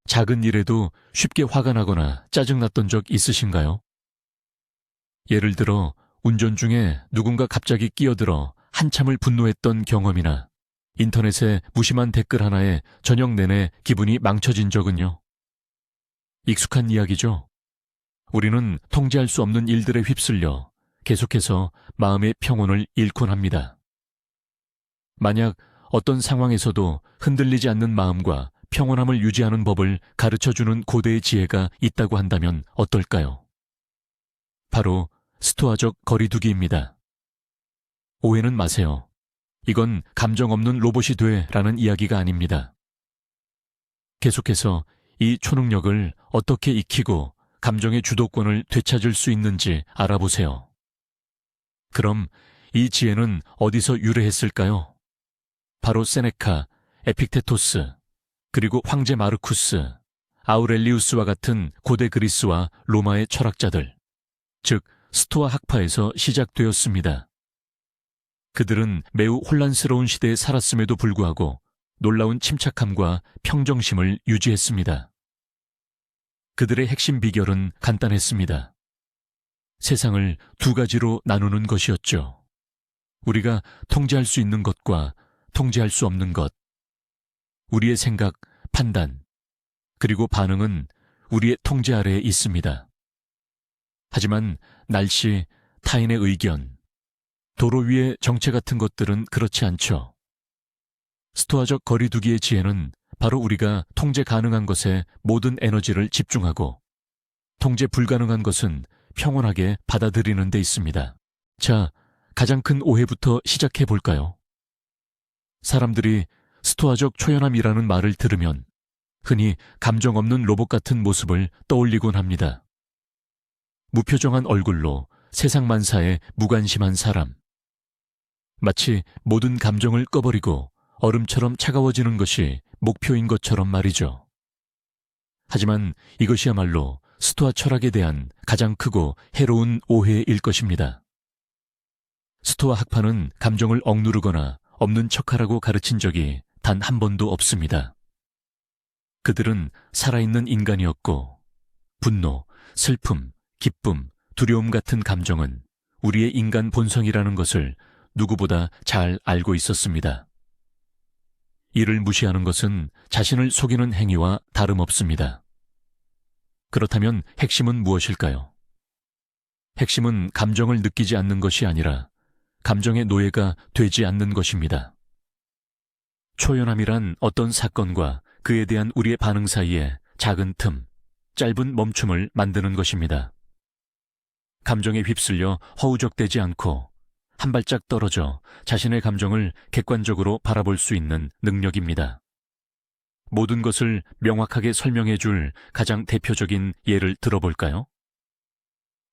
작은 일에도 쉽게 화가 나거나 짜증났던 적 있으신가요? 예를 들어 운전 중에 누군가 갑자기 끼어들어 한참을 분노했던 경험이나 인터넷에 무심한 댓글 하나에 저녁 내내 기분이 망쳐진 적은요. 익숙한 이야기죠. 우리는 통제할 수 없는 일들에 휩쓸려 계속해서 마음의 평온을 잃곤 합니다. 만약 어떤 상황에서도 흔들리지 않는 마음과 평온함을 유지하는 법을 가르쳐주는 고대의 지혜가 있다고 한다면 어떨까요? 바로 스토아적 거리두기입니다. 오해는 마세요. 이건 감정 없는 로봇이 돼라는 이야기가 아닙니다. 계속해서 이 초능력을 어떻게 익히고 감정의 주도권을 되찾을 수 있는지 알아보세요. 그럼 이 지혜는 어디서 유래했을까요? 바로 세네카, 에픽테토스, 그리고 황제 마르쿠스, 아우렐리우스와 같은 고대 그리스와 로마의 철학자들, 즉 스토아 학파에서 시작되었습니다. 그들은 매우 혼란스러운 시대에 살았음에도 불구하고 놀라운 침착함과 평정심을 유지했습니다. 그들의 핵심 비결은 간단했습니다. 세상을 두 가지로 나누는 것이었죠. 우리가 통제할 수 있는 것과 통제할 수 없는 것. 우리의 생각, 판단, 그리고 반응은 우리의 통제 아래에 있습니다. 하지만 날씨, 타인의 의견, 도로 위의 정체 같은 것들은 그렇지 않죠. 스토아적 거리두기의 지혜는 바로 우리가 통제 가능한 것에 모든 에너지를 집중하고 통제 불가능한 것은 평온하게 받아들이는 데 있습니다. 자, 가장 큰 오해부터 시작해 볼까요? 사람들이 스토아적 초연함이라는 말을 들으면 흔히 감정 없는 로봇 같은 모습을 떠올리곤 합니다. 무표정한 얼굴로 세상 만사에 무관심한 사람. 마치 모든 감정을 꺼버리고 얼음처럼 차가워지는 것이 목표인 것처럼 말이죠. 하지만 이것이야말로 스토아 철학에 대한 가장 크고 해로운 오해일 것입니다. 스토아 학파는 감정을 억누르거나 없는 척하라고 가르친 적이 단 한 번도 없습니다. 그들은 살아있는 인간이었고 분노, 슬픔, 기쁨, 두려움 같은 감정은 우리의 인간 본성이라는 것을 누구보다 잘 알고 있었습니다. 이를 무시하는 것은 자신을 속이는 행위와 다름없습니다. 그렇다면 핵심은 무엇일까요? 핵심은 감정을 느끼지 않는 것이 아니라 감정의 노예가 되지 않는 것입니다. 초연함이란 어떤 사건과 그에 대한 우리의 반응 사이에 작은 틈, 짧은 멈춤을 만드는 것입니다. 감정에 휩쓸려 허우적대지 않고 한 발짝 떨어져 자신의 감정을 객관적으로 바라볼 수 있는 능력입니다. 모든 것을 명확하게 설명해 줄 가장 대표적인 예를 들어볼까요?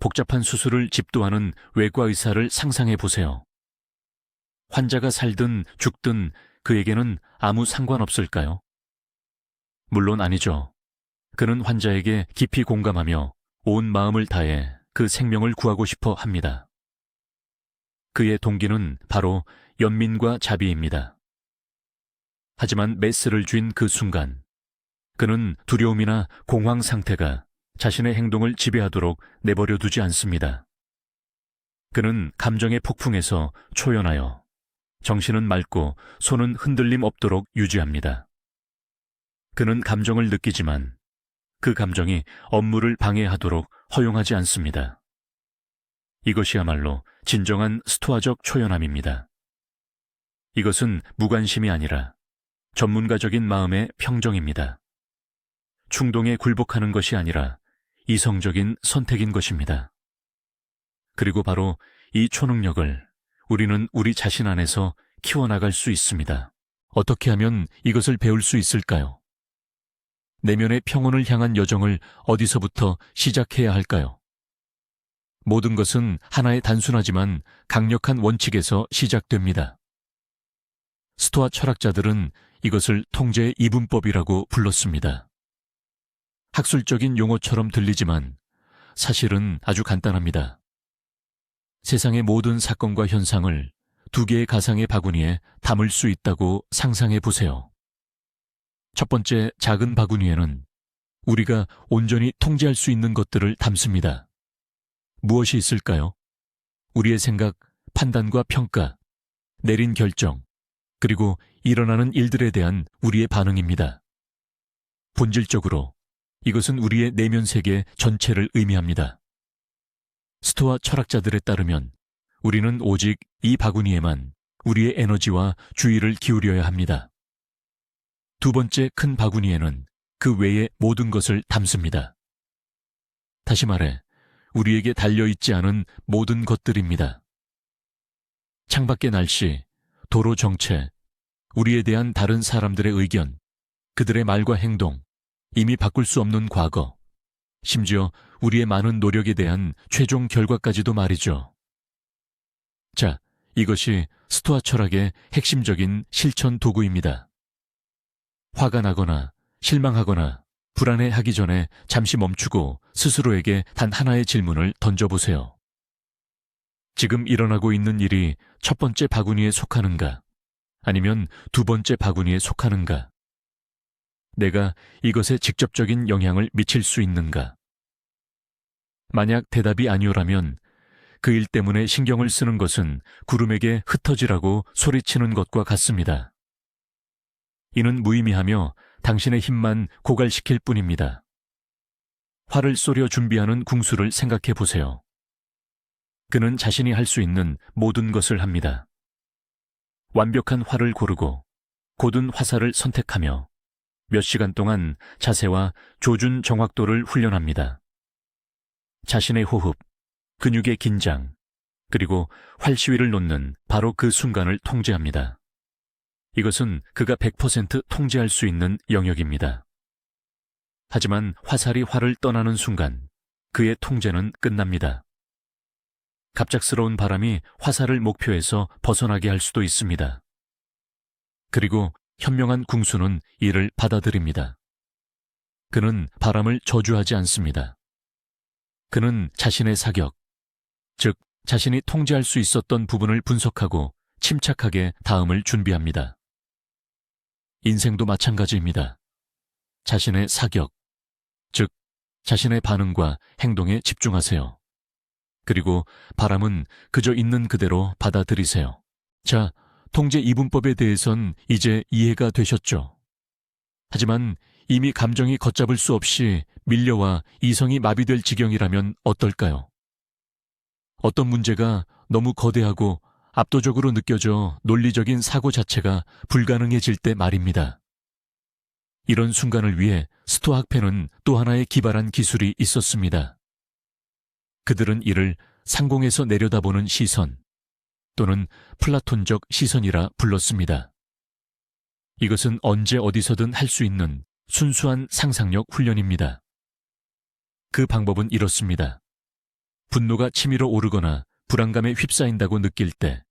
복잡한 수술을 집도하는 외과 의사를 상상해 보세요. 환자가 살든 죽든 그에게는 아무 상관없을까요? 물론 아니죠. 그는 환자에게 깊이 공감하며 온 마음을 다해 그 생명을 구하고 싶어 합니다. 그의 동기는 바로 연민과 자비입니다. 하지만 메스를 쥔 그 순간, 그는 두려움이나 공황 상태가 자신의 행동을 지배하도록 내버려 두지 않습니다. 그는 감정의 폭풍에서 초연하여 정신은 맑고 손은 흔들림 없도록 유지합니다. 그는 감정을 느끼지만 그 감정이 업무를 방해하도록 허용하지 않습니다. 이것이야말로 진정한 스토아적 초연함입니다. 이것은 무관심이 아니라 전문가적인 마음의 평정입니다. 충동에 굴복하는 것이 아니라 이성적인 선택인 것입니다. 그리고 바로 이 초능력을 우리는 우리 자신 안에서 키워나갈 수 있습니다. 어떻게 하면 이것을 배울 수 있을까요? 내면의 평온을 향한 여정을 어디서부터 시작해야 할까요? 모든 것은 하나의 단순하지만 강력한 원칙에서 시작됩니다. 스토아 철학자들은 이것을 통제의 이분법이라고 불렀습니다. 학술적인 용어처럼 들리지만 사실은 아주 간단합니다. 세상의 모든 사건과 현상을 두 개의 가상의 바구니에 담을 수 있다고 상상해 보세요. 첫 번째 작은 바구니에는 우리가 온전히 통제할 수 있는 것들을 담습니다. 무엇이 있을까요? 우리의 생각, 판단과 평가, 내린 결정, 그리고 일어나는 일들에 대한 우리의 반응입니다. 본질적으로 이것은 우리의 내면 세계 전체를 의미합니다. 스토아 철학자들에 따르면 우리는 오직 이 바구니에만 우리의 에너지와 주의를 기울여야 합니다. 두 번째 큰 바구니에는 그 외의 모든 것을 담습니다. 다시 말해, 우리에게 달려있지 않은 모든 것들입니다. 창밖의 날씨, 도로 정체, 우리에 대한 다른 사람들의 의견, 그들의 말과 행동, 이미 바꿀 수 없는 과거, 심지어 우리의 많은 노력에 대한 최종 결과까지도 말이죠. 자, 이것이 스토아 철학의 핵심적인 실천 도구입니다. 화가 나거나 실망하거나 불안해하기 전에 잠시 멈추고 스스로에게 단 하나의 질문을 던져보세요. 지금 일어나고 있는 일이 첫 번째 바구니에 속하는가? 아니면 두 번째 바구니에 속하는가? 내가 이것에 직접적인 영향을 미칠 수 있는가? 만약 대답이 아니오라면 그 일 때문에 신경을 쓰는 것은 구름에게 흩어지라고 소리치는 것과 같습니다. 이는 무의미하며 당신의 힘만 고갈시킬 뿐입니다. 활을 쏘려 준비하는 궁수를 생각해 보세요. 그는 자신이 할 수 있는 모든 것을 합니다. 완벽한 활을 고르고 곧은 화살을 선택하며 몇 시간 동안 자세와 조준 정확도를 훈련합니다. 자신의 호흡, 근육의 긴장, 그리고 활 시위를 놓는 바로 그 순간을 통제합니다. 이것은 그가 100% 통제할 수 있는 영역입니다. 하지만 화살이 활을 떠나는 순간 그의 통제는 끝납니다. 갑작스러운 바람이 화살을 목표에서 벗어나게 할 수도 있습니다. 그리고 현명한 궁수는 이를 받아들입니다. 그는 바람을 저주하지 않습니다. 그는 자신의 사격, 즉 자신이 통제할 수 있었던 부분을 분석하고 침착하게 다음을 준비합니다. 인생도 마찬가지입니다. 자신의 사격, 즉 자신의 반응과 행동에 집중하세요. 그리고 바람은 그저 있는 그대로 받아들이세요. 자, 통제 이분법에 대해선 이제 이해가 되셨죠? 하지만 이미 감정이 걷잡을 수 없이 밀려와 이성이 마비될 지경이라면 어떨까요? 어떤 문제가 너무 거대하고 압도적으로 느껴져 논리적인 사고 자체가 불가능해질 때 말입니다. 이런 순간을 위해 스토아 학파는 또 하나의 기발한 기술이 있었습니다. 그들은 이를 상공에서 내려다보는 시선 또는 플라톤적 시선이라 불렀습니다. 이것은 언제 어디서든 할 수 있는 순수한 상상력 훈련입니다. 그 방법은 이렇습니다. 분노가 치밀어 오르거나 불안감에 휩싸인다고 느낄 때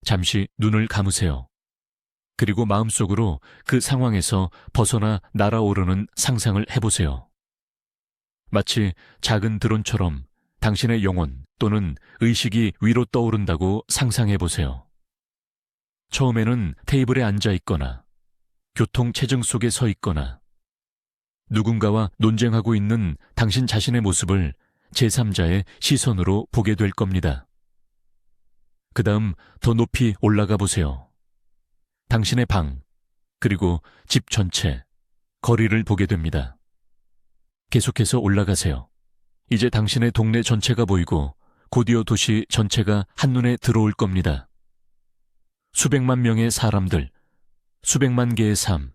잠시 눈을 감으세요. 그리고 마음속으로 그 상황에서 벗어나 날아오르는 상상을 해보세요. 마치 작은 드론처럼 당신의 영혼 또는 의식이 위로 떠오른다고 상상해보세요. 처음에는 테이블에 앉아 있거나 교통체증 속에 서 있거나 누군가와 논쟁하고 있는 당신 자신의 모습을 제3자의 시선으로 보게 될 겁니다. 그 다음 더 높이 올라가 보세요. 당신의 방, 그리고 집 전체, 거리를 보게 됩니다. 계속해서 올라가세요. 이제 당신의 동네 전체가 보이고 곧이어 도시 전체가 한눈에 들어올 겁니다. 수백만 명의 사람들, 수백만 개의 삶,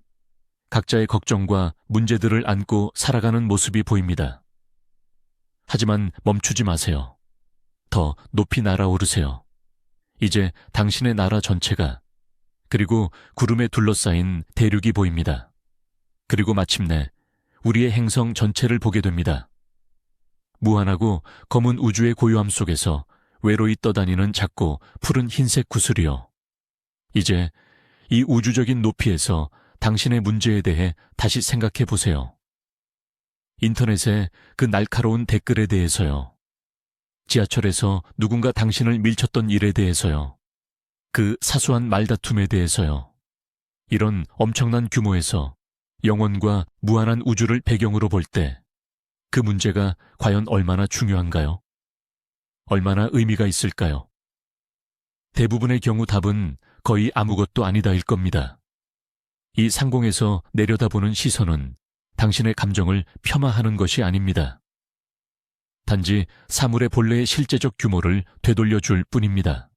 각자의 걱정과 문제들을 안고 살아가는 모습이 보입니다. 하지만 멈추지 마세요. 더 높이 날아오르세요. 이제 당신의 나라 전체가, 그리고 구름에 둘러싸인 대륙이 보입니다. 그리고 마침내 우리의 행성 전체를 보게 됩니다. 무한하고 검은 우주의 고요함 속에서 외로이 떠다니는 작고 푸른 흰색 구슬이요. 이제 이 우주적인 높이에서 당신의 문제에 대해 다시 생각해 보세요. 인터넷에 그 날카로운 댓글에 대해서요. 지하철에서 누군가 당신을 밀쳤던 일에 대해서요. 그 사소한 말다툼에 대해서요. 이런 엄청난 규모에서 영원과 무한한 우주를 배경으로 볼 때 그 문제가 과연 얼마나 중요한가요? 얼마나 의미가 있을까요? 대부분의 경우 답은 거의 아무것도 아니다일 겁니다. 이 상공에서 내려다보는 시선은 당신의 감정을 폄하하는 것이 아닙니다. 단지 사물의 본래의 실제적 규모를 되돌려줄 뿐입니다.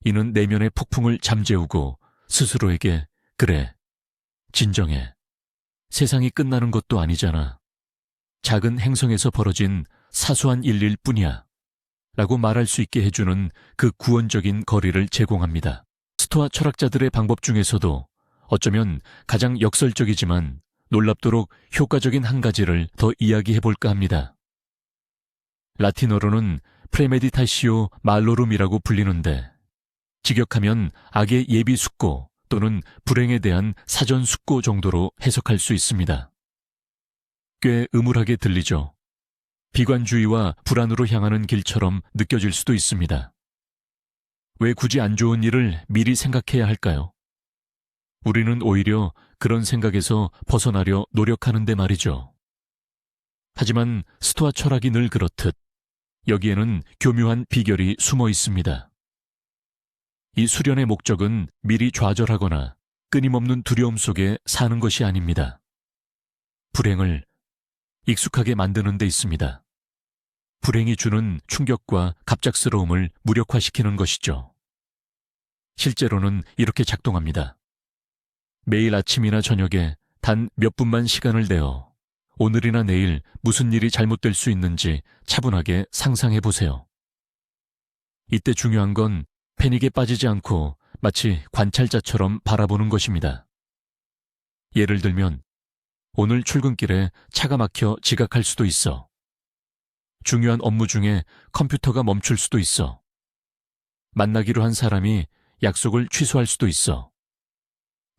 이는 내면의 폭풍을 잠재우고 스스로에게 그래, 진정해. 세상이 끝나는 것도 아니잖아. 작은 행성에서 벌어진 사소한 일일 뿐이야. 라고 말할 수 있게 해주는 그 구원적인 거리를 제공합니다. 스토아 철학자들의 방법 중에서도 어쩌면 가장 역설적이지만 놀랍도록 효과적인 한 가지를 더 이야기해볼까 합니다. 라틴어로는 프레메디타시오 말로룸이라고 불리는데 직역하면 악의 예비 숙고 또는 불행에 대한 사전 숙고 정도로 해석할 수 있습니다. 꽤 음울하게 들리죠. 비관주의와 불안으로 향하는 길처럼 느껴질 수도 있습니다. 왜 굳이 안 좋은 일을 미리 생각해야 할까요? 우리는 오히려 그런 생각에서 벗어나려 노력하는데 말이죠. 하지만 스토아 철학이 늘 그렇듯 여기에는 교묘한 비결이 숨어 있습니다. 이 수련의 목적은 미리 좌절하거나 끊임없는 두려움 속에 사는 것이 아닙니다. 불행을 익숙하게 만드는 데 있습니다. 불행이 주는 충격과 갑작스러움을 무력화시키는 것이죠. 실제로는 이렇게 작동합니다. 매일 아침이나 저녁에 단 몇 분만 시간을 내어 오늘이나 내일 무슨 일이 잘못될 수 있는지 차분하게 상상해 보세요. 이때 중요한 건 패닉에 빠지지 않고 마치 관찰자처럼 바라보는 것입니다. 예를 들면 오늘 출근길에 차가 막혀 지각할 수도 있어. 중요한 업무 중에 컴퓨터가 멈출 수도 있어. 만나기로 한 사람이 약속을 취소할 수도 있어.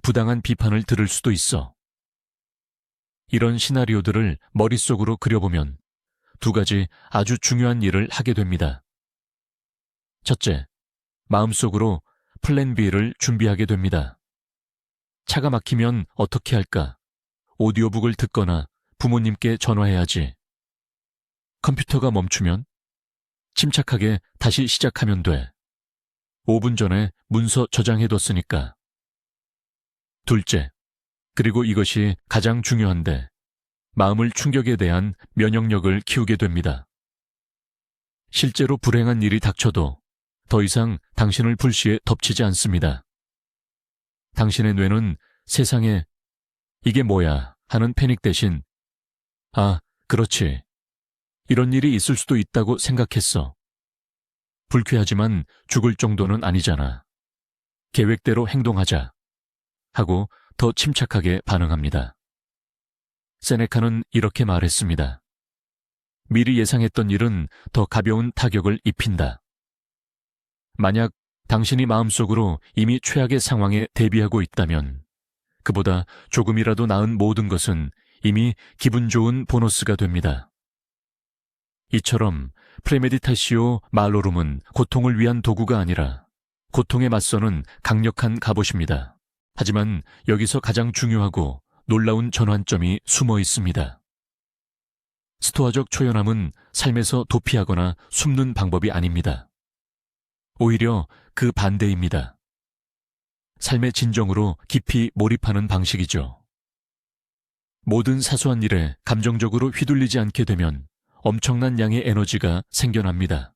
부당한 비판을 들을 수도 있어. 이런 시나리오들을 머릿속으로 그려보면 두 가지 아주 중요한 일을 하게 됩니다. 첫째, 마음속으로 플랜 B를 준비하게 됩니다. 차가 막히면 어떻게 할까? 오디오북을 듣거나 부모님께 전화해야지. 컴퓨터가 멈추면 침착하게 다시 시작하면 돼. 5분 전에 문서 저장해뒀으니까. 둘째, 그리고 이것이 가장 중요한데 마음을 충격에 대한 면역력을 키우게 됩니다. 실제로 불행한 일이 닥쳐도 더 이상 당신을 불시에 덮치지 않습니다. 당신의 뇌는 세상에 이게 뭐야 하는 패닉 대신 아, 그렇지. 이런 일이 있을 수도 있다고 생각했어. 불쾌하지만 죽을 정도는 아니잖아. 계획대로 행동하자. 하고 더 침착하게 반응합니다. 세네카는 이렇게 말했습니다. 미리 예상했던 일은 더 가벼운 타격을 입힌다. 만약 당신이 마음속으로 이미 최악의 상황에 대비하고 있다면 그보다 조금이라도 나은 모든 것은 이미 기분 좋은 보너스가 됩니다. 이처럼 프레메디타시오 말로룸은 고통을 위한 도구가 아니라 고통에 맞서는 강력한 갑옷입니다. 하지만 여기서 가장 중요하고 놀라운 전환점이 숨어 있습니다. 스토아적 초연함은 삶에서 도피하거나 숨는 방법이 아닙니다. 오히려 그 반대입니다. 삶의 진정으로 깊이 몰입하는 방식이죠. 모든 사소한 일에 감정적으로 휘둘리지 않게 되면 엄청난 양의 에너지가 생겨납니다.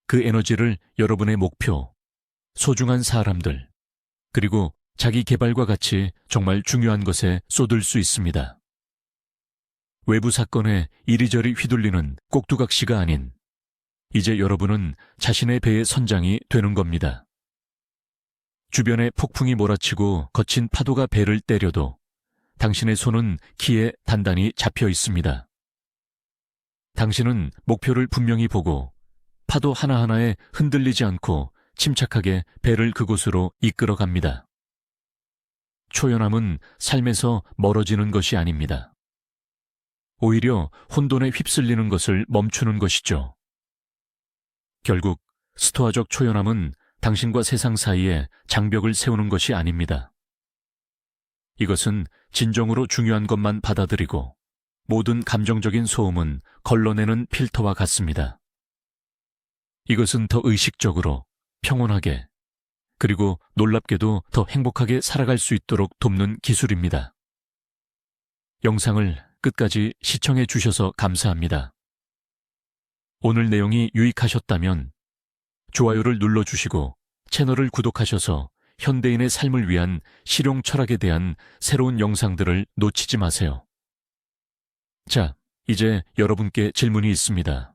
그 에너지를 여러분의 목표, 소중한 사람들, 그리고 자기 개발과 같이 정말 중요한 것에 쏟을 수 있습니다. 외부 사건에 이리저리 휘둘리는 꼭두각시가 아닌 이제 여러분은 자신의 배의 선장이 되는 겁니다. 주변에 폭풍이 몰아치고 거친 파도가 배를 때려도 당신의 손은 키에 단단히 잡혀 있습니다. 당신은 목표를 분명히 보고 파도 하나하나에 흔들리지 않고 침착하게 배를 그곳으로 이끌어 갑니다. 초연함은 삶에서 멀어지는 것이 아닙니다. 오히려 혼돈에 휩쓸리는 것을 멈추는 것이죠. 결국 스토아적 초연함은 당신과 세상 사이에 장벽을 세우는 것이 아닙니다. 이것은 진정으로 중요한 것만 받아들이고 모든 감정적인 소음은 걸러내는 필터와 같습니다. 이것은 더 의식적으로, 평온하게, 그리고 놀랍게도 더 행복하게 살아갈 수 있도록 돕는 기술입니다. 영상을 끝까지 시청해 주셔서 감사합니다. 오늘 내용이 유익하셨다면 좋아요를 눌러주시고 채널을 구독하셔서 현대인의 삶을 위한 실용 철학에 대한 새로운 영상들을 놓치지 마세요. 자, 이제 여러분께 질문이 있습니다.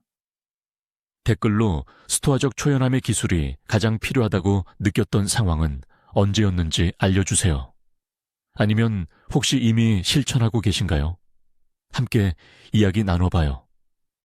댓글로 스토아적 초연함의 기술이 가장 필요하다고 느꼈던 상황은 언제였는지 알려주세요. 아니면 혹시 이미 실천하고 계신가요? 함께 이야기 나눠봐요.